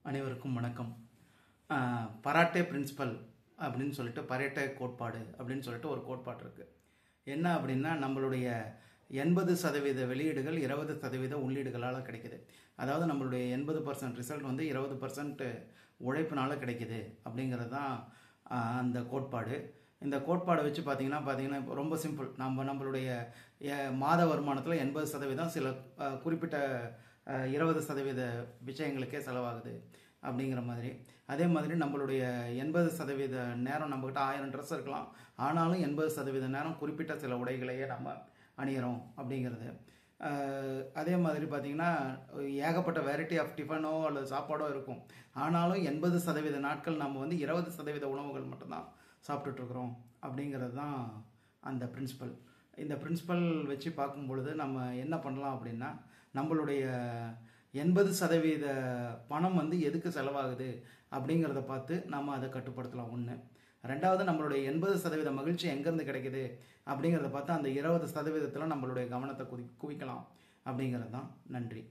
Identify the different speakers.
Speaker 1: அனைவருக்கும் வணக்கம். பராட்டே பிரின்சிபல் அப்படின்னு சொல்லிட்டு பரேட்டே கோட்பாடு அப்படின்னு சொல்லிட்டு ஒரு கோட்பாடு இருக்குது. என்ன அப்படின்னா, நம்மளுடைய 80% வெளியீடுகள் 20% உள்ளீடுகளால் கிடைக்குது. அதாவது நம்மளுடைய 80% ரிசல்ட் வந்து 20% உழைப்பினால கிடைக்குது அப்படிங்கிறது தான் அந்த கோட்பாடு. இந்த கோட்பாடை வச்சு பார்த்தீங்கன்னா இப்போ ரொம்ப சிம்பிள். நம்மளுடைய மாத வருமானத்தில் 80% சில குறிப்பிட்ட 20% விஷயங்களுக்கே செலவாகுது அப்படிங்கிற மாதிரி. அதே மாதிரி நம்மளுடைய 80% நேரம் நம்மக்கிட்ட 1000 ட்ரெஸ் இருக்கலாம், ஆனாலும் 80% நேரம் குறிப்பிட்ட சில உடைகளையே நம்ம அணிகிறோம் அப்படிங்கிறது. அதே மாதிரி பார்த்திங்கன்னா, ஏகப்பட்ட வெரைட்டி ஆஃப் டிஃபனோ அல்லது சாப்பாடோ இருக்கும், ஆனாலும் 80% நாட்கள் நம்ம வந்து 20% உணவுகள் மட்டும்தான் சாப்பிட்டுட்ருக்குறோம் அப்படிங்கிறது தான் அந்த பிரின்சிபல். இந்த பிரின்சிபல் வச்சு பார்க்கும் பொழுது நம்ம என்ன பண்ணலாம் அப்படின்னா, நம்மளுடைய 80% பணம் வந்து எதுக்கு செலவாகுது அப்படிங்கிறத பார்த்து நம்ம அதை கட்டுப்படுத்தலாம். ஒன்று. ரெண்டாவது, நம்மளுடைய 80% மகிழ்ச்சி எங்கேருந்து கிடைக்குது அப்படிங்கிறத பார்த்து அந்த 20%த்தில் நம்மளுடைய கவனத்தை குவிக்கலாம் அப்படிங்கிறது தான். நன்றி.